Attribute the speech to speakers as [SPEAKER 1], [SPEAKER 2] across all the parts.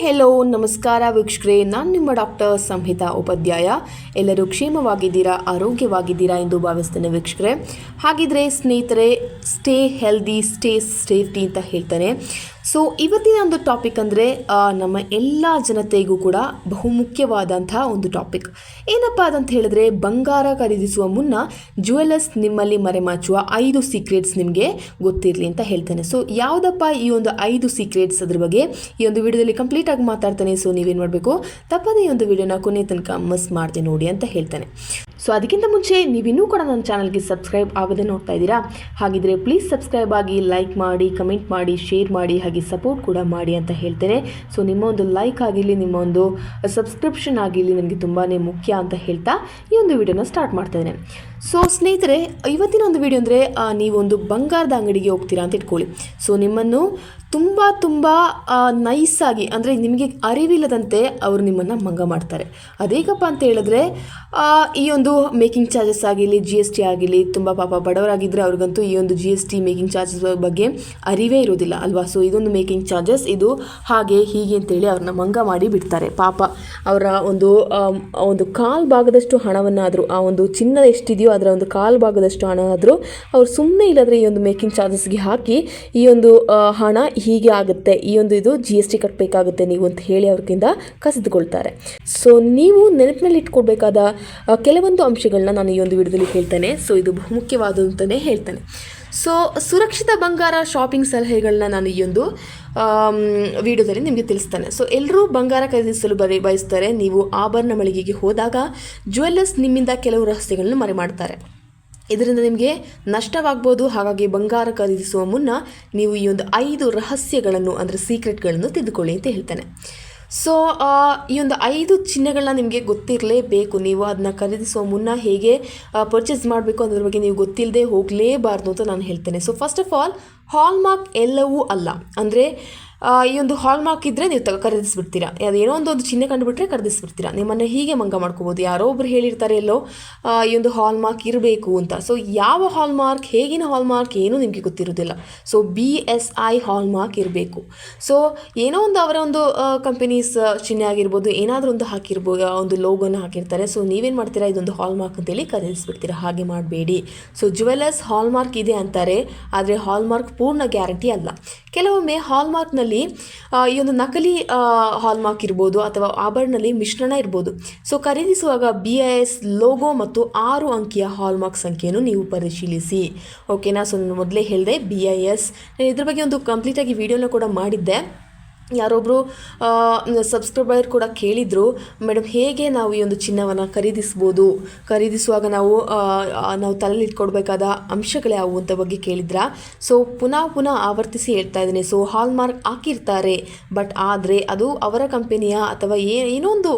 [SPEAKER 1] Hello ನಮಸ್ಕಾರ ವೀಕ್ಷಕರೇ, ನಾನು ನಿಮ್ಮ ಡಾಕ್ಟರ್ ಸಂಹಿತಾ ಉಪಾಧ್ಯಾಯ. ಎಲ್ಲರೂ ಕ್ಷೇಮವಾಗಿದ್ದೀರಾ, ಆರೋಗ್ಯವಾಗಿದ್ದೀರಾ ಎಂದು ಭಾವಿಸ್ತೇನೆ ವೀಕ್ಷಕರೇ. ಹಾಗಿದ್ರೆ ಸ್ನೇಹಿತರೆ, ಸ್ಟೇ ಹೆಲ್ದಿ, ಸ್ಟೇ ಸೇಫ್ಟಿ ಅಂತ ಹೇಳ್ತಾನೆ. ಸೊ ಇವತ್ತಿನ ಒಂದು ಟಾಪಿಕ್ ಅಂದರೆ ನಮ್ಮ ಎಲ್ಲ ಜನತೆಗೂ ಕೂಡ ಬಹುಮುಖ್ಯವಾದಂಥ ಒಂದು ಟಾಪಿಕ್. ಏನಪ್ಪ ಅದಂತ ಹೇಳಿದ್ರೆ, ಬಂಗಾರ ಖರೀದಿಸುವ ಮುನ್ನ ಜ್ಯುವೆಲರ್ಸ್ ನಿಮ್ಮಲ್ಲಿ ಮರೆಮಾಚುವ 5 ಸೀಕ್ರೆಟ್ಸ್ ನಿಮಗೆ ಗೊತ್ತಿರಲಿ ಅಂತ ಹೇಳ್ತೇನೆ. ಸೊ ಯಾವುದಪ್ಪ ಈ ಒಂದು 5 ಸೀಕ್ರೆಟ್ಸ್, ಅದ್ರ ಬಗ್ಗೆ ಈ ಒಂದು ವಿಡಿಯೋದಲ್ಲಿ ಕಂಪ್ಲೀಟಾಗಿ ಮಾತಾಡ್ತಾನೆ. ಸೊ ನೀವೇನು ಮಾಡಬೇಕು, ತಪ್ಪದೇ ಈ ಒಂದು ವಿಡಿಯೋನ ಕೊನೆ ತನಕ ಮಿಸ್ ಮಾಡದೆ ನೋಡಿ ಅಂತ ಹೇಳ್ತೇನೆ. ಸೊ ಅದಕ್ಕಿಂತ ಮುಂಚೆ ನೀವಿನ್ನೂ ಕೂಡ ನನ್ನ ಚಾನಲ್ಗೆ ಸಬ್ಸ್ಕ್ರೈಬ್ ಆಗದೆ ನೋಡ್ತಾ ಇದ್ದೀರಾ, ಹಾಗಿದ್ರೆ ಪ್ಲೀಸ್ ಸಬ್ಸ್ಕ್ರೈಬ್ ಆಗಿ, ಲೈಕ್ ಮಾಡಿ, ಕಮೆಂಟ್ ಮಾಡಿ, ಶೇರ್ ಮಾಡಿ, ಹಾಗೆ ಸಪೋರ್ಟ್ ಕೂಡ ಮಾಡಿ ಅಂತ ಹೇಳ್ತೇನೆ. ಸೊ ನಿಮ್ಮ ಒಂದು ಲೈಕ್ ಆಗಿರಲಿ, ನಿಮ್ಮ ಒಂದು ಸಬ್ಸ್ಕ್ರಿಪ್ಷನ್ ಆಗಿರಲಿ ನನಗೆ ತುಂಬಾ ಮುಖ್ಯ ಅಂತ ಹೇಳ್ತಾ ಈ ಒಂದು ವಿಡಿಯೋನ ಸ್ಟಾರ್ಟ್ ಮಾಡ್ತಾಯಿದ್ದೇನೆ. ಸೊ ಸ್ನೇಹಿತರೆ, ಇವತ್ತಿನ ಒಂದು ವಿಡಿಯೋ ಅಂದರೆ ನೀವೊಂದು ಬಂಗಾರದ ಅಂಗಡಿಗೆ ಹೋಗ್ತೀರಾ ಅಂತ ಇಟ್ಕೊಳ್ಳಿ. ಸೊ ನಿಮ್ಮನ್ನು ತುಂಬ ನೈಸಾಗಿ, ಅಂದರೆ ನಿಮಗೆ ಅರಿವಿಲ್ಲದಂತೆ ಅವರು ನಿಮ್ಮನ್ನು ಮಂಗ ಮಾಡ್ತಾರೆ. ಅದೇಗಪ್ಪ ಅಂತ ಹೇಳಿದ್ರೆ, ಈ ಒಂದು ಮೇಕಿಂಗ್ ಚಾರ್ಜಸ್ ಆಗಿರಲಿ, GST ಆಗಿರಲಿ, ತುಂಬ ಪಾಪ ಬಡವರಾಗಿದ್ದರೆ ಅವ್ರಿಗಂತೂ ಈ ಒಂದು GST ಮೇಕಿಂಗ್ ಚಾರ್ಜಸ್ ಬಗ್ಗೆ ಅರಿವೇ ಇರೋದಿಲ್ಲ ಅಲ್ವಾ. ಸೊ ಇದೊಂದು ಮೇಕಿಂಗ್ ಚಾರ್ಜಸ್, ಇದು ಹಾಗೆ ಹೀಗೆ ಅಂತೇಳಿ ಅವ್ರನ್ನ ಮಂಗ ಮಾಡಿ ಬಿಡ್ತಾರೆ. ಪಾಪ ಅವರ ಒಂದು ಕಾಲು ಭಾಗದಷ್ಟು ಹಣವನ್ನಾದರೂ, ಆ ಒಂದು ಚಿನ್ನ ಎಷ್ಟಿದೆಯೋ ಅದರ ಒಂದು ಕಾಲು ಭಾಗದಷ್ಟು ಹಣ ಆದರೂ ಅವ್ರು ಸುಮ್ಮನೆ ಇಲ್ಲದ್ರೆ ಈ ಒಂದು ಮೇಕಿಂಗ್ ಚಾರ್ಜಸ್ಗೆ ಹಾಕಿ, ಈ ಒಂದು ಹಣ ಹೀಗೆ ಆಗುತ್ತೆ, ಈ ಒಂದು ಇದು GST ಕಟ್ಟಬೇಕಾಗುತ್ತೆ ನೀವು ಅಂತ ಹೇಳಿ ಅವ್ರಿಗಿಂದ ಕಸಿದುಕೊಳ್ತಾರೆ. ಸೊ ನೀವು ನೆನಪಿನಲ್ಲಿ ಇಟ್ಕೊಳ್ಬೇಕಾದ ಕೆಲವೊಂದು ಅಂಶಗಳನ್ನ ನಾನು ಈ ಒಂದು ವಿಡಿಯೋದಲ್ಲಿ ಹೇಳ್ತೇನೆ. ಸೊ ಇದು ಬಹುಮುಖ್ಯವಾದಂತಲೇ ಹೇಳ್ತೇನೆ. ಸೊ ಸುರಕ್ಷಿತ ಬಂಗಾರ ಶಾಪಿಂಗ್ ಸಲಹೆಗಳನ್ನ ನಾನು ಈ ಒಂದು ವಿಡಿಯೋದಲ್ಲಿ ನಿಮಗೆ ತಿಳಿಸ್ತೇನೆ. ಸೊ ಎಲ್ಲರೂ ಬಂಗಾರ ಖರೀದಿಸಲು ಬಯಸ್ತಾರೆ. ನೀವು ಆಭರಣ ಮಳಿಗೆಗೆ ಹೋದಾಗ ಜ್ಯುವೆಲ್ಲರ್ಸ್ ನಿಮ್ಮಿಂದ ಕೆಲವು ರಹಸ್ಯಗಳನ್ನು ಮರೆ ಮಾಡ್ತಾರೆ. ಇದರಿಂದ ನಿಮಗೆ ನಷ್ಟವಾಗ್ಬೋದು. ಹಾಗಾಗಿ ಬಂಗಾರ ಖರೀದಿಸುವ ಮುನ್ನ ನೀವು ಈ ಒಂದು 5 ರಹಸ್ಯಗಳನ್ನು, ಅಂದರೆ ಸೀಕ್ರೆಟ್ಗಳನ್ನು ತಿದ್ದುಕೊಳ್ಳಿ ಅಂತ ಹೇಳ್ತೇನೆ. ಸೊ ಈ ಒಂದು 5 ಚಿಹ್ನೆಗಳನ್ನ ನಿಮಗೆ ಗೊತ್ತಿರಲೇಬೇಕು. ನೀವು ಅದನ್ನ ಖರೀದಿಸುವ ಮುನ್ನ ಹೇಗೆ ಪರ್ಚೇಸ್ ಮಾಡಬೇಕು ಅನ್ನೋದ್ರ ಬಗ್ಗೆ ನೀವು ಗೊತ್ತಿಲ್ಲದೆ ಹೋಗಲೇಬಾರ್ದು ಅಂತ ನಾನು ಹೇಳ್ತೇನೆ. So first of all, hallmark ಎಲ್ಲವೂ ಅಲ್ಲ. ಅಂದರೆ ಈ ಒಂದು ಹಾಲ್ಮಾರ್ಕ್ ಇದ್ದರೆ ನೀವು ಖರೀದಿಸ್ಬಿಡ್ತೀರಾ. ಅದೇನೋ ಒಂದು ಚಿಹ್ನೆ ಕಂಡುಬಿಟ್ರೆ ಖರೀದಿಸ್ಬಿಡ್ತೀರಾ. ನಿಮ್ಮನ್ನು ಹೀಗೆ ಮಂಗ ಮಾಡ್ಕೋಬೋದು. ಯಾರೋ ಒಬ್ರು ಹೇಳಿರ್ತಾರೆ ಎಲ್ಲೋ ಈ ಒಂದು ಹಾಲ್ಮಾರ್ಕ್ ಇರಬೇಕು ಅಂತ. ಸೊ ಯಾವ ಹಾಲ್ಮಾರ್ಕ್, ಹೇಗಿನ ಹಾಲ್ಮಾರ್ಕ್ ಏನೂ ನಿಮಗೆ ಗೊತ್ತಿರೋದಿಲ್ಲ. ಸೊ BSI ಹಾಲ್ಮಾರ್ಕ್ ಇರಬೇಕು. ಸೊ ಏನೋ ಒಂದು ಅವರ ಒಂದು ಕಂಪನೀಸ್ ಚಿಹ್ನೆ ಆಗಿರ್ಬೋದು, ಏನಾದರೂ ಒಂದು ಹಾಕಿರ್ಬೋದು, ಒಂದು ಲೋಗೋನ ಹಾಕಿರ್ತಾರೆ. ಸೊ ನೀವೇನು ಮಾಡ್ತೀರಾ, ಇದೊಂದು ಹಾಲ್ಮಾರ್ಕ್ ಅಂತೇಳಿ ಖರೀದಿಸ್ಬಿಡ್ತೀರಾ. ಹಾಗೆ ಮಾಡಬೇಡಿ. ಸೊ ಜ್ಯುವೆಲರ್ಸ್ ಹಾಲ್ಮಾರ್ಕ್ ಇದೆ ಅಂತಾರೆ, ಆದರೆ ಹಾಲ್ಮಾರ್ಕ್ ಪೂರ್ಣ ಗ್ಯಾರಂಟಿ ಅಲ್ಲ. ಕೆಲವೊಮ್ಮೆ ಹಾಲ್ಮಾರ್ಕ್ನಲ್ಲಿ ಈ ಒಂದು ನಕಲಿ ಹಾಲ್ಮಾರ್ಕ್ ಇರ್ಬೋದು, ಅಥವಾ ಆಭರಣದಲ್ಲಿ ಮಿಶ್ರಣ ಇರ್ಬೋದು. ಸೊ ಖರೀದಿಸುವಾಗ BIS ಲೋಗೋ ಮತ್ತು 6 ಅಂಕಿಯ ಹಾಲ್ಮಾರ್ಕ್ ಸಂಖ್ಯೆಯನ್ನು ನೀವು ಪರಿಶೀಲಿಸಿ. ಓಕೆನಾ. ಸೊ ನಾನು ಮೊದಲೇ ಹೇಳಿದೆ BIS. ನಾನು ಇದ್ರ ಬಗ್ಗೆ ಒಂದು ಕಂಪ್ಲೀಟಾಗಿ ವಿಡಿಯೋನ ಕೂಡ ಮಾಡಿದ್ದೆ. ಯಾರೊಬ್ಬರು ಸಬ್ಸ್ಕ್ರೈಬರ್ ಕೂಡ ಕೇಳಿದರು, ಮೇಡಮ್ ಹೇಗೆ ನಾವು ಈ ಒಂದು ಚಿನ್ನವನ್ನು ಖರೀದಿಸುವಾಗ ನಾವು ತಲೆಯಲ್ಲಿ ಇಟ್ಕೊಡ್ಬೇಕಾದ ಅಂಶಗಳು ಯಾವುವು ಅಂತ ಬಗ್ಗೆ ಕೇಳಿದ್ರ. ಸೊ ಪುನಃ ಆವರ್ತಿಸಿ ಹೇಳ್ತಾ ಇದ್ದೀನಿ. ಸೊ ಹಾಲ್ಮಾರ್ಕ್ ಹಾಕಿರ್ತಾರೆ, ಬಟ್ ಆದರೆ ಅದು ಅವರ ಕಂಪನಿಯ ಅಥವಾ ಏನೋ ಒಂದು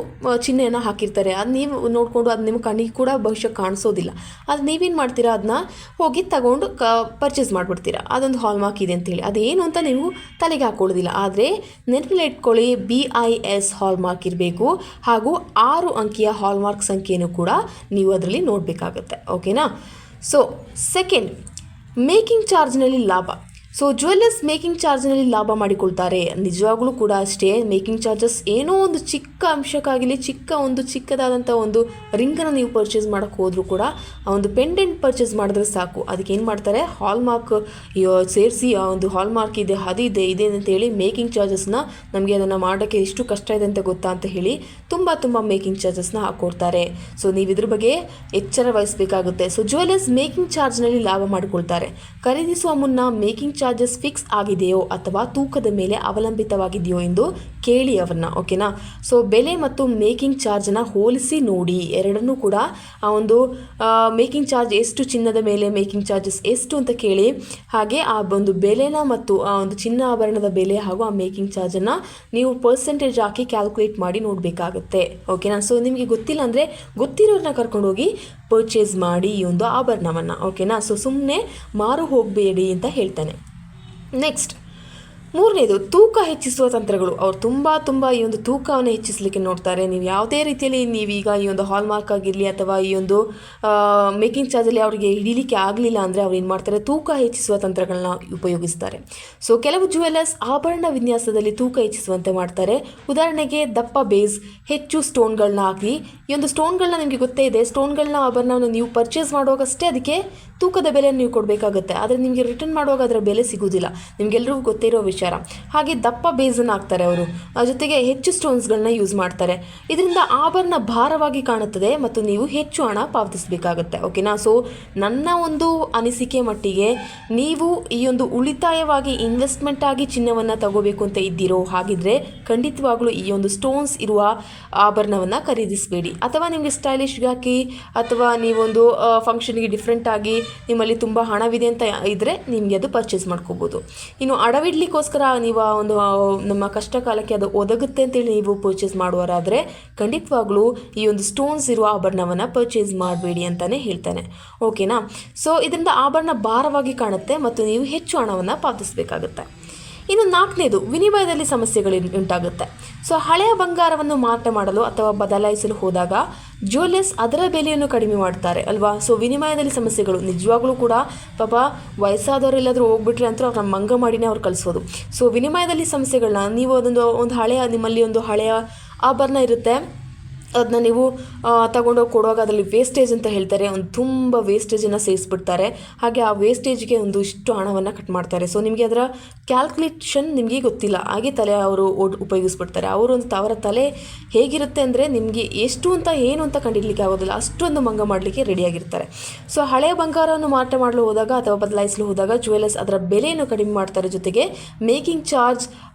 [SPEAKER 1] ಚಿಹ್ನೆಯನ್ನು ಹಾಕಿರ್ತಾರೆ. ಅದು ನೀವು ನೋಡಿಕೊಂಡು ಅದು ನಿಮ್ಮ ಕಣ್ಣಿಗೆ ಕೂಡ ಬಹುಶಃ ಕಾಣಿಸೋದಿಲ್ಲ. ಅದು ನೀವೇನು ಮಾಡ್ತೀರಾ, ಅದನ್ನ ಹೋಗಿ ತಗೊಂಡು ಪರ್ಚೇಸ್ ಮಾಡಿಬಿಡ್ತೀರಾ. ಅದೊಂದು ಹಾಲ್ಮಾರ್ಕ್ ಇದೆ ಅಂತೇಳಿ. ಅದೇನು ಅಂತ ನೀವು ತಲೆಗೆ ಹಾಕೊಳ್ಳೋದಿಲ್ಲ. ಆದರೆ ನೆನಪಿನಲ್ಲಿ ಇಟ್ಕೊಳ್ಳಿ, BIS ಹಾಲ್ಮಾರ್ಕ್ ಇರಬೇಕು. ಹಾಗೂ 6 ಅಂಕಿಯ ಹಾಲ್ಮಾರ್ಕ್ ಸಂಖ್ಯೆಯನ್ನು ಕೂಡ ನೀವು ಅದರಲ್ಲಿ ನೋಡಬೇಕಾಗತ್ತೆ. ಓಕೆನಾ. ಸೊ ಸೆಕೆಂಡ್, ಮೇಕಿಂಗ್ ಚಾರ್ಜ್ನಲ್ಲಿ ಲಾಭ. ಸೊ ಜ್ಯುವೆಲ್ಲರ್ಸ್ ಮೇಕಿಂಗ್ ಚಾರ್ಜ್ನಲ್ಲಿ ಲಾಭ ಮಾಡಿಕೊಳ್ತಾರೆ. ನಿಜವಾಗ್ಲೂ ಕೂಡ ಅಷ್ಟೇ. ಮೇಕಿಂಗ್ ಚಾರ್ಜಸ್ ಏನೋ ಒಂದು ಚಿಕ್ಕ ಅಂಶಕ್ಕಾಗಲಿ, ಚಿಕ್ಕದಾದಂಥ ಒಂದು ರಿಂಗನ್ನು ನೀವು ಪರ್ಚೇಸ್ ಮಾಡೋಕ್ಕೆ ಹೋದರೂ ಕೂಡ, ಆ ಒಂದು ಪೆಂಡೆಂಟ್ ಪರ್ಚೇಸ್ ಮಾಡಿದ್ರೆ ಸಾಕು, ಅದಕ್ಕೆ ಏನು ಮಾಡ್ತಾರೆ, ಹಾಲ್ಮಾರ್ಕ್ ಸೇರಿಸಿ ಆ ಒಂದು ಹಾಲ್ಮಾರ್ಕ್ ಇದೆ, ಅದಿದೆ ಇದೆ ಅಂತೇಳಿ ಮೇಕಿಂಗ್ ಚಾರ್ಜಸ್ನ, ನಮಗೆ ಅದನ್ನು ಮಾಡೋಕ್ಕೆ ಎಷ್ಟು ಕಷ್ಟ ಇದೆ ಅಂತ ಗೊತ್ತಾ ಅಂತ ಹೇಳಿ ತುಂಬ ಮೇಕಿಂಗ್ ಚಾರ್ಜಸ್ನ ಹಾಕ್ಕೊಡ್ತಾರೆ. ಸೊ ನೀವು ಇದ್ರ ಬಗ್ಗೆ ಎಚ್ಚರ ವಹಿಸಬೇಕಾಗುತ್ತೆ. ಸೊ ಜ್ಯುವೆಲ್ಲರ್ಸ್ ಮೇಕಿಂಗ್ ಚಾರ್ಜ್ನಲ್ಲಿ ಲಾಭ ಮಾಡಿಕೊಳ್ತಾರೆ. ಖರೀದಿಸುವ ಮುನ್ನ ಮೇಕಿಂಗ್ ಚಾರ್ಜಸ್ ಫಿಕ್ಸ್ ಆಗಿದೆಯೋ ಅಥವಾ ತೂಕದ ಮೇಲೆ ಅವಲಂಬಿತವಾಗಿದೆಯೋ ಎಂದು ಕೇಳಿ ಅವ್ರನ್ನ. ಓಕೆನಾ. ಸೊ ಬೆಲೆ ಮತ್ತು ಮೇಕಿಂಗ್ ಚಾರ್ಜನ್ನು ಹೋಲಿಸಿ ನೋಡಿ. ಎರಡನ್ನೂ ಕೂಡ ಆ ಒಂದು ಮೇಕಿಂಗ್ ಚಾರ್ಜ್ ಎಷ್ಟು, ಚಿನ್ನದ ಮೇಲೆ ಮೇಕಿಂಗ್ ಚಾರ್ಜಸ್ ಎಷ್ಟು ಅಂತ ಕೇಳಿ, ಹಾಗೆ ಆ ಒಂದು ಬೆಲೆನ ಮತ್ತು ಆ ಒಂದು ಚಿನ್ನ ಆಭರಣದ ಬೆಲೆ ಹಾಗೂ ಆ ಮೇಕಿಂಗ್ ಚಾರ್ಜನ್ನು ನೀವು ಪರ್ಸೆಂಟೇಜ್ ಹಾಕಿ ಕ್ಯಾಲ್ಕುಲೇಟ್ ಮಾಡಿ ನೋಡಬೇಕಾಗುತ್ತೆ. ಓಕೆನಾ. ಸೊ ನಿಮಗೆ ಗೊತ್ತಿಲ್ಲ ಅಂದರೆ ಗೊತ್ತಿರೋರನ್ನ ಕರ್ಕೊಂಡೋಗಿ ಪರ್ಚೇಸ್ ಮಾಡಿ ಈ ಒಂದು ಆಭರಣವನ್ನು. ಓಕೆನಾ. ಸೊ ಸುಮ್ಮನೆ ಮಾರು ಹೋಗಬೇಡಿ ಅಂತ ಹೇಳ್ತಾನೆ. ನೆಕ್ಸ್ಟ್, ಮೂರನೇದು ತೂಕ ಹೆಚ್ಚಿಸುವ ತಂತ್ರಗಳು. ಅವ್ರು ತುಂಬ ಈ ಒಂದು ತೂಕವನ್ನು ಹೆಚ್ಚಿಸಲಿಕ್ಕೆ ನೋಡ್ತಾರೆ. ನೀವು ಯಾವುದೇ ರೀತಿಯಲ್ಲಿ ನೀವೀಗ ಈ ಒಂದು ಹಾಲ್ಮಾರ್ಕ್ ಆಗಿರಲಿ ಅಥವಾ ಈ ಒಂದು ಮೇಕಿಂಗ್ ಚಾರ್ಜಲ್ಲಿ ಅವರಿಗೆ ಹಿಡಿಲಿಕ್ಕೆ ಆಗಲಿಲ್ಲ ಅಂದರೆ ಅವ್ರು ಏನು ಮಾಡ್ತಾರೆ, ತೂಕ ಹೆಚ್ಚಿಸುವ ತಂತ್ರಗಳನ್ನ ಉಪಯೋಗಿಸ್ತಾರೆ. ಸೊ ಕೆಲವು ಜ್ಯುವೆಲರ್ಸ್ ಆಭರಣ ವಿನ್ಯಾಸದಲ್ಲಿ ತೂಕ ಹೆಚ್ಚಿಸುವಂತೆ ಮಾಡ್ತಾರೆ. ಉದಾಹರಣೆಗೆ ದಪ್ಪ ಬೇಸ್, ಹೆಚ್ಚು ಸ್ಟೋನ್ಗಳನ್ನ ಹಾಕಿ. ಈ ಒಂದು ಸ್ಟೋನ್ಗಳನ್ನ ನಿಮಗೆ ಗೊತ್ತೇ ಇದೆ, ಸ್ಟೋನ್ಗಳನ್ನ ಆಭರಣವನ್ನು ನೀವು ಪರ್ಚೇಸ್ ಮಾಡುವಾಗಷ್ಟೇ ಅದಕ್ಕೆ ತೂಕದ ಬೆಲೆಯನ್ನು ನೀವು ಕೊಡಬೇಕಾಗುತ್ತೆ. ಆದರೆ ನಿಮಗೆ ರಿಟರ್ನ್ ಮಾಡುವಾಗ ಅದರ ಬೆಲೆ ಸಿಗೋದಿಲ್ಲ, ನಿಮಗೆಲ್ಲರಿಗೂ ಗೊತ್ತೇ ಇರೋ ವಿಚಾರ. ಹಾಗೆ ದಪ್ಪ ಬೇಸನ್ನು ಹಾಕ್ತಾರೆ ಅವರು, ಜೊತೆಗೆ ಹೆಚ್ಚು ಸ್ಟೋನ್ಸ್ಗಳನ್ನ ಯೂಸ್ ಮಾಡ್ತಾರೆ. ಇದರಿಂದ ಆಭರಣ ಭಾರವಾಗಿ ಕಾಣುತ್ತದೆ ಮತ್ತು ನೀವು ಹೆಚ್ಚು ಹಣ ಪಾವತಿಸಬೇಕಾಗುತ್ತೆ. ಓಕೆನಾ. ಸೊ ನನ್ನ ಒಂದು ಅನಿಸಿಕೆ ಮಟ್ಟಿಗೆ ನೀವು ಈ ಒಂದು ಉಳಿತಾಯವಾಗಿ ಇನ್ವೆಸ್ಟ್ಮೆಂಟ್ ಆಗಿ ಚಿನ್ನವನ್ನು ತಗೋಬೇಕು ಅಂತ ಇದ್ದೀರೋ ಹಾಗಿದ್ರೆ ಖಂಡಿತವಾಗ್ಲೂ ಈ ಒಂದು ಸ್ಟೋನ್ಸ್ ಇರುವ ಆಭರಣವನ್ನು ಖರೀದಿಸಬೇಡಿ. ಅಥವಾ ನಿಮಗೆ ಸ್ಟೈಲಿಶ್ಗೆ ಹಾಕಿ ಅಥವಾ ನೀವೊಂದು ಫಂಕ್ಷನ್ಗೆ ಡಿಫ್ರೆಂಟ್ ಆಗಿ ನಿಮ್ಮಲ್ಲಿ ತುಂಬ ಹಣವಿದೆ ಅಂತ ಇದ್ದರೆ ನಿಮಗೆ ಅದು ಪರ್ಚೇಸ್ ಮಾಡ್ಕೋಬೋದು. ಇನ್ನು ಅಡವಿಡ್ಲಿಕ್ಕೋಸ್ಕರ ನೀವು ಒಂದು ನಮ್ಮ ಕಷ್ಟ ಕಾಲಕ್ಕೆ ಅದು ಒದಗುತ್ತೆ ಅಂತೇಳಿ ನೀವು ಪರ್ಚೇಸ್ ಮಾಡುವರಾದರೆ ಖಂಡಿತವಾಗ್ಲೂ ಈ ಒಂದು ಸ್ಟೋನ್ಸ್ ಇರುವ ಆಭರಣವನ್ನು ಪರ್ಚೇಸ್ ಮಾಡಬೇಡಿ ಅಂತಲೇ ಹೇಳ್ತಾನೆ. ಓಕೆನಾ. ಸೊ ಇದರಿಂದ ಆಭರಣ ಭಾರವಾಗಿ ಕಾಣುತ್ತೆ ಮತ್ತು ನೀವು ಹೆಚ್ಚು ಹಣವನ್ನು ಪಾವತಿಸಬೇಕಾಗುತ್ತೆ. ಇನ್ನು ನಾಲ್ಕನೇದು, ವಿನಿಮಯದಲ್ಲಿ ಸಮಸ್ಯೆಗಳು ಉಂಟಾಗುತ್ತೆ. ಸೊ ಹಳೆಯ ಬಂಗಾರವನ್ನು ಮಾರಾಟ ಮಾಡಲು ಅಥವಾ ಬದಲಾಯಿಸಲು ಹೋದಾಗ ಜ್ಯುವೆಲರ್ಸ್ ಅದರ ಬೆಲೆಯನ್ನು ಕಡಿಮೆ ಮಾಡ್ತಾರೆ ಅಲ್ವಾ. ಸೊ ವಿನಿಮಯದಲ್ಲಿ ಸಮಸ್ಯೆಗಳು ನಿಜವಾಗ್ಲೂ ಕೂಡ ಪಾಪ ವಯಸ್ಸಾದವರು ಎಲ್ಲಾದರೂ ಹೋಗ್ಬಿಟ್ರೆ ಅಂತೂ ಅವ್ರನ್ನ ಮಂಗ ಮಾಡಿನೇ ಅವ್ರು ಕಳಿಸೋದು. ಸೊ ವಿನಿಮಯದಲ್ಲಿ ಸಮಸ್ಯೆಗಳನ್ನ ನೀವು ಒಂದು ಹಳೆಯ ನಿಮ್ಮಲ್ಲಿ ಒಂದು ಹಳೆಯ ಆಭರಣ ಇರುತ್ತೆ, ಅದನ್ನ ನೀವು ತಗೊಂಡೋಗಿ ಕೊಡುವಾಗ ಅದರಲ್ಲಿ ವೇಸ್ಟೇಜ್ ಅಂತ ಹೇಳ್ತಾರೆ, ಒಂದು ತುಂಬ ವೇಸ್ಟೇಜನ್ನು ಸೇರಿಸ್ಬಿಡ್ತಾರೆ. ಹಾಗೆ ಆ ವೇಸ್ಟೇಜ್ಗೆ ಒಂದು ಇಷ್ಟು ಹಣವನ್ನು ಕಟ್ ಮಾಡ್ತಾರೆ. ಸೊ ನಿಮಗೆ ಅದರ ಕ್ಯಾಲ್ಕುಲೇಷನ್ ನಿಮಗೆ ಗೊತ್ತಿಲ್ಲ, ಹಾಗೆ ತಲೆ ಅವರು ಉಪಯೋಗಿಸ್ಬಿಡ್ತಾರೆ. ಅವರ ತಲೆ ಹೇಗಿರುತ್ತೆ ಅಂದರೆ ನಿಮಗೆ ಎಷ್ಟು ಅಂತ ಏನು ಅಂತ ಕಂಡಿಡ್ಲಿಕ್ಕೆ ಆಗೋದಿಲ್ಲ, ಅಷ್ಟೊಂದು ಮಂಗ ಮಾಡಲಿಕ್ಕೆ ರೆಡಿಯಾಗಿರ್ತಾರೆ. ಸೊ ಹಳೆಯ ಬಂಗಾರವನ್ನು ಮಾರಾಟ ಮಾಡಲು ಹೋದಾಗ ಅಥವಾ ಬದಲಾಯಿಸಲು ಹೋದಾಗ ಜ್ಯುವೆಲರ್ಸ್ ಅದರ ಬೆಲೆಯನ್ನು ಕಡಿಮೆ ಮಾಡ್ತಾರೆ. ಜೊತೆಗೆ ಮೇಕಿಂಗ್ ಚಾರ್ಜ್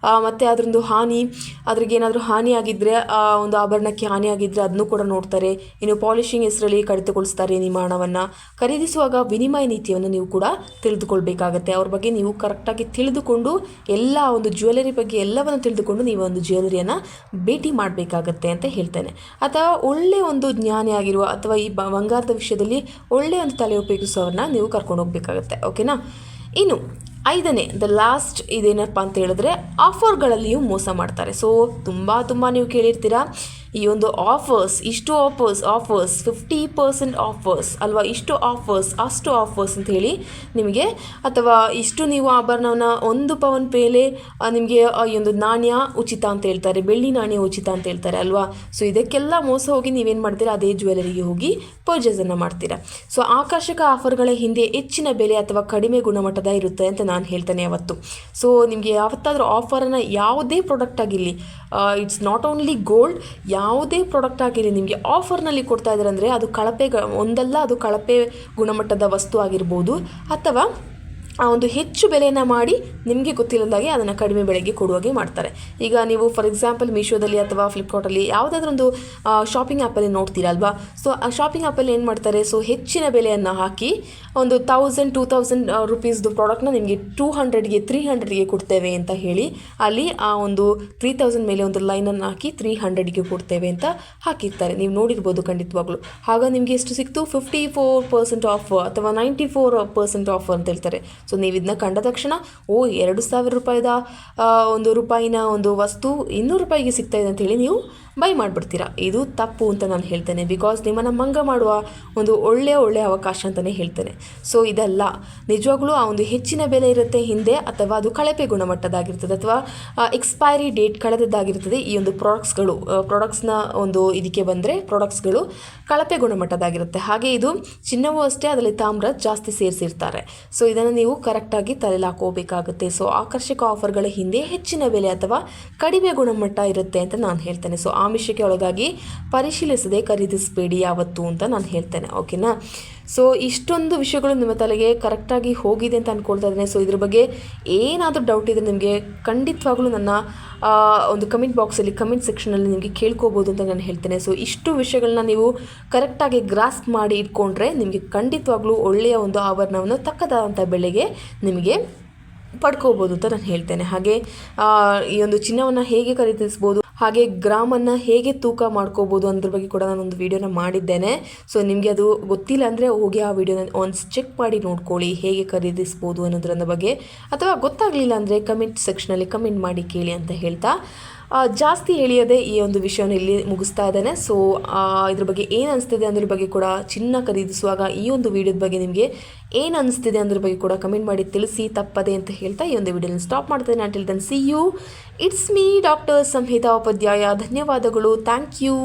[SPEAKER 1] ಮತ್ತು ಅದರೊಂದು ಹಾನಿ, ಅದ್ರಿಗೆ ಏನಾದರೂ ಹಾನಿ ಆಗಿದ್ದರೆ ಒಂದು ಆಭರಣಕ್ಕೆ ಹಾನಿ ಆಗಿದ್ದರೆ ಅದನ್ನು ಕೂಡ ನೋಡ್ತಾರೆ. ಇನ್ನು ಪಾಲಿಶಿಂಗ್ ಹೆಸರಲ್ಲಿ ಕಡಿತಗೊಳಿಸ್ತಾರೆ ನಿಮ್ಮ ಹಣವನ್ನು. ಖರೀದಿಸುವಾಗ ವಿನಿಮಯ ನೀತಿಯನ್ನು ನೀವು ಕೂಡ ತಿಳಿದುಕೊಳ್ಬೇಕಾಗತ್ತೆ. ಅವ್ರ ಬಗ್ಗೆ ನೀವು ಕರೆಕ್ಟಾಗಿ ತಿಳಿದುಕೊಂಡು ಎಲ್ಲ ಒಂದು ಜ್ಯುವೆಲರಿ ಬಗ್ಗೆ ಎಲ್ಲವನ್ನು ತಿಳಿದುಕೊಂಡು ನೀವು ಒಂದು ಜ್ಯುವೆಲರಿಯನ್ನು ಭೇಟಿ ಮಾಡಬೇಕಾಗತ್ತೆ ಅಂತ ಹೇಳ್ತೇನೆ. ಅಥವಾ ಒಳ್ಳೆಯ ಒಂದು ಜ್ಞಾನಿ ಆಗಿರುವ ಅಥವಾ ಈ ಬಂಗಾರದ ವಿಷಯದಲ್ಲಿ ಒಳ್ಳೆಯ ಒಂದು ತಲೆ ಉಪಯೋಗಿಸೋರನ್ನ ನೀವು ಕರ್ಕೊಂಡು ಹೋಗಬೇಕಾಗತ್ತೆ. ಓಕೆನಾ. ಇನ್ನು ಐದನೇ ಲಾಸ್ಟ್ ಇದೇನಪ್ಪ ಅಂತ ಹೇಳಿದ್ರೆ ಆಫರ್ಗಳಲ್ಲಿಯೂ ಮೋಸ ಮಾಡ್ತಾರೆ. ಸೊ ತುಂಬ ನೀವು ಕೇಳಿರ್ತೀರಾ ಈ ಒಂದು ಆಫರ್ಸ್, ಇಷ್ಟು ಆಫರ್ಸ್ 50% ಆಫರ್ಸ್ ಅಲ್ವಾ, ಇಷ್ಟು ಆಫರ್ಸ್ ಅಷ್ಟು ಆಫರ್ಸ್ ಅಂತ ಹೇಳಿ ನಿಮಗೆ, ಅಥವಾ ಇಷ್ಟು ನೀವು ಆಭರಣವನ್ನು 1 ಪವನ್ ಮೇಲೆ ನಿಮಗೆ ಈ ಒಂದು ನಾಣ್ಯ ಉಚಿತ ಅಂತ ಹೇಳ್ತಾರೆ, ಬೆಳ್ಳಿ ನಾಣ್ಯ ಉಚಿತ ಅಂತ ಹೇಳ್ತಾರೆ ಅಲ್ವಾ. ಸೊ ಇದಕ್ಕೆಲ್ಲ ಮೋಸ ಹೋಗಿ ನೀವೇನು ಮಾಡ್ತೀರಾ, ಅದೇ ಜ್ಯುವೆಲರಿಗೆ ಹೋಗಿ ಪರ್ಚೇಸನ್ನು ಮಾಡ್ತೀರಾ. ಸೊ ಆಕರ್ಷಕ ಆಫರ್ಗಳ ಹಿಂದೆ ಹೆಚ್ಚಿನ ಬೆಲೆ ಅಥವಾ ಕಡಿಮೆ ಗುಣಮಟ್ಟದ ಇರುತ್ತೆ ಅಂತ ನಾನು ಹೇಳ್ತೇನೆ ಯಾವತ್ತು. ಸೊ ನಿಮಗೆ ಯಾವತ್ತಾದರೂ ಆಫರನ್ನು ಯಾವುದೇ ಪ್ರಾಡಕ್ಟ್ ಆಗಿರಲಿ, ಇಟ್ಸ್ ನಾಟ್ ಓನ್ಲಿ ಗೋಲ್ಡ್, ಯಾವುದೇ ಪ್ರಾಡಕ್ಟ್ ಆಗಿರಲಿ ನಿಮಗೆ ಆಫರ್ನಲ್ಲಿ ಕೊಡ್ತಾ ಇದ್ದಾರೆ ಅಂದರೆ ಅದು ಅದು ಕಳಪೆ ಗುಣಮಟ್ಟದ ವಸ್ತು ಆಗಿರ್ಬೋದು, ಅಥವಾ ಆ ಒಂದು ಹೆಚ್ಚು ಬೆಲೆಯನ್ನು ಮಾಡಿ ನಿಮಗೆ ಗೊತ್ತಿಲ್ಲದಾಗೆ ಅದನ್ನು ಕಡಿಮೆ ಬೆಲೆಗೆ ಕೊಡುವಾಗೆ ಮಾಡ್ತಾರೆ. ಈಗ ನೀವು ಫಾರ್ ಎಕ್ಸಾಂಪಲ್ ಮೀಶೋದಲ್ಲಿ ಅಥವಾ ಫ್ಲಿಪ್ಕಾರ್ಟಲ್ಲಿ ಯಾವುದಾದ್ರೂ ಒಂದು ಶಾಪಿಂಗ್ ಆ್ಯಪಲ್ಲಿ ನೋಡ್ತೀರಲ್ವಾ. ಸೊ ಆ ಶಾಪಿಂಗ್ ಆ್ಯಪಲ್ಲಿ ಏನು ಮಾಡ್ತಾರೆ, ಸೊ ಹೆಚ್ಚಿನ ಬೆಲೆಯನ್ನು ಹಾಕಿ ಒಂದು 1000-2000 ರುಪೀಸ್ದು ಪ್ರಾಡಕ್ಟ್ನ ನಿಮಗೆ 200ಗೆ 300ಗೆ ಕೊಡ್ತೇವೆ ಅಂತ ಹೇಳಿ ಅಲ್ಲಿ ಆ ಒಂದು 3000 ಮೇಲೆ ಒಂದು ಲೈನನ್ನು ಹಾಕಿ 300ಗೆ ಕೊಡ್ತೇವೆ ಅಂತ ಹಾಕಿರ್ತಾರೆ. ನೀವು ನೋಡಿರ್ಬೋದು ಖಂಡಿತವಾಗ್ಲೂ. ಆಗ ನಿಮಗೆ ಎಷ್ಟು ಸಿಕ್ತು, 54% ಆಫ್ ಅಥವಾ 94% ಆಫ್ ಅಂತ ಹೇಳ್ತಾರೆ. ಸೊ ನೀವು ಇದನ್ನ ಕಂಡ ತಕ್ಷಣ 2,000 ರೂಪಾಯಿದ ಒಂದು ಒಂದು ವಸ್ತು 200 ರೂಪಾಯಿಗೆ ಸಿಗ್ತಾ ಇದೆ ಅಂತೇಳಿ ನೀವು ಬೈ ಮಾಡಿಬಿಡ್ತೀರಾ. ಇದು ತಪ್ಪು ಅಂತ ನಾನು ಹೇಳ್ತೇನೆ. ಬಿಕಾಸ್ ನಿಮ್ಮನ್ನು ಮಂಗ ಮಾಡುವ ಒಂದು ಒಳ್ಳೆಯ ಅವಕಾಶ ಅಂತಲೇ ಹೇಳ್ತೇನೆ. ಸೊ ಇದಲ್ಲ, ನಿಜವಾಗ್ಲೂ ಆ ಒಂದು ಹೆಚ್ಚಿನ ಬೆಲೆ ಇರುತ್ತೆ ಹಿಂದೆ, ಅಥವಾ ಅದು ಕಳಪೆ ಗುಣಮಟ್ಟದಾಗಿರ್ತದೆ ಅಥವಾ ಎಕ್ಸ್ಪೈರಿ ಡೇಟ್ ಕಳೆದದ್ದಾಗಿರ್ತದೆ. ಈ ಒಂದು ಪ್ರಾಡಕ್ಟ್ಸ್ನ ಒಂದು ಇದಕ್ಕೆ ಬಂದರೆ ಪ್ರಾಡಕ್ಟ್ಸ್ಗಳು ಕಳಪೆ ಗುಣಮಟ್ಟದಾಗಿರುತ್ತೆ. ಹಾಗೆ ಇದು ಚಿನ್ನವೂ ಅಷ್ಟೇ, ಅದರಲ್ಲಿ ತಾಮ್ರ ಜಾಸ್ತಿ ಸೇರಿಸಿರ್ತಾರೆ. ಸೊ ಇದನ್ನು ನೀವು ಕರೆಕ್ಟಾಗಿ ತಲೆಯಲ್ಲಿ ಹಾಕೋಬೇಕಾಗುತ್ತೆ. ಸೊ ಆಕರ್ಷಕ ಆಫರ್ಗಳ ಹಿಂದೆ ಹೆಚ್ಚಿನ ಬೆಲೆ ಅಥವಾ ಕಡಿಮೆ ಗುಣಮಟ್ಟ ಇರುತ್ತೆ ಅಂತ ನಾನು ಹೇಳ್ತೇನೆ. ಸೊ ಆಮಿಷಕ್ಕೆ ಒಳಗಾಗಿ ಪರಿಶೀಲಿಸದೆ ಖರೀದಿಸಬೇಡಿ ಯಾವತ್ತು ಅಂತ ನಾನು ಹೇಳ್ತೇನೆ. ಓಕೆನಾ. ಸೊ ಇಷ್ಟೊಂದು ವಿಷಯಗಳು ನಿಮ್ಮ ತಲೆಗೆ ಕರೆಕ್ಟಾಗಿ ಹೋಗಿದೆ ಅಂತ ಅಂದ್ಕೊಳ್ತಾ ಇದ್ದೇನೆ. ಸೊ ಇದ್ರ ಬಗ್ಗೆ ಏನಾದರೂ ಡೌಟ್ ಇದ್ದರೆ ನಿಮಗೆ ಖಂಡಿತವಾಗ್ಲೂ ನನ್ನ ಒಂದು ಕಮೆಂಟ್ ಸೆಕ್ಷನಲ್ಲಿ ನಿಮಗೆ ಕೇಳ್ಕೋಬೋದು ಅಂತ ನಾನು ಹೇಳ್ತೇನೆ. ಸೊ ಇಷ್ಟು ವಿಷಯಗಳನ್ನ ನೀವು ಕರೆಕ್ಟಾಗಿ ಗ್ರಾಸ್ಪ್ ಮಾಡಿ ಇಟ್ಕೊಂಡ್ರೆ ನಿಮಗೆ ಖಂಡಿತವಾಗ್ಲೂ ಒಳ್ಳೆಯ ಒಂದು ಆಭರಣವನ್ನು ತಕ್ಕದಾದಂಥ ಬೆಲೆಗೆ ನಿಮಗೆ ಪಡ್ಕೋಬೋದು ಅಂತ ನಾನು ಹೇಳ್ತೇನೆ. ಹಾಗೆ ಈ ಒಂದು ಚಿನ್ನವನ್ನು ಹೇಗೆ ಖರೀದಿಸ್ಬೋದು, ಹಾಗೆ ಗ್ರಾಮನ್ನು ಹೇಗೆ ತೂಕ ಮಾಡ್ಕೋಬೋದು ಅನ್ನೋದ್ರ ಬಗ್ಗೆ ಕೂಡ ನಾನೊಂದು ವೀಡಿಯೋನ ಮಾಡಿದ್ದೇನೆ. ಸೊ ನಿಮಗೆ ಅದು ಗೊತ್ತಿಲ್ಲ ಅಂದರೆ ಹೋಗಿ ಆ ವಿಡಿಯೋನ ಒನ್ಸ್ ಚೆಕ್ ಮಾಡಿ ನೋಡ್ಕೊಳ್ಳಿ, ಹೇಗೆ ಖರೀದಿಸ್ಬೋದು ಅನ್ನೋದ್ರ ಬಗ್ಗೆ. ಅಥವಾ ಗೊತ್ತಾಗಲಿಲ್ಲ ಅಂದರೆ ಕಮೆಂಟ್ ಸೆಕ್ಷನಲ್ಲಿ ಕಮೆಂಟ್ ಮಾಡಿ ಕೇಳಿ ಅಂತ ಹೇಳ್ತಾ ಜಾಸ್ತಿ ಎಳೆಯದೆ ಈ ಒಂದು ವಿಷಯವನ್ನು ಇಲ್ಲಿ ಮುಗಿಸ್ತಾ ಇದ್ದೇನೆ. ಸೊ ಇದ್ರ ಬಗ್ಗೆ ಏನು ಅನಿಸ್ತಿದೆ ಅನ್ನೋದ್ರ ಬಗ್ಗೆ ಕೂಡ, ಚಿನ್ನ ಖರೀದಿಸುವಾಗ ಈ ಒಂದು ವಿಡಿಯೋದ ಬಗ್ಗೆ ನಿಮಗೆ ಏನು ಅನಿಸ್ತಿದೆ ಅನ್ನೋದ್ರ ಬಗ್ಗೆ ಕೂಡ ಕಮೆಂಟ್ ಮಾಡಿ ತಿಳಿಸಿ ತಪ್ಪದೆ ಅಂತ ಹೇಳ್ತಾ ಈ ಒಂದು ವಿಡಿಯೋನ ಸ್ಟಾಪ್ ಮಾಡ್ತೇನೆ. Until then see you, it's me doctor Samhita Upadhyaya. ಧನ್ಯವಾದಗಳು. Thank you.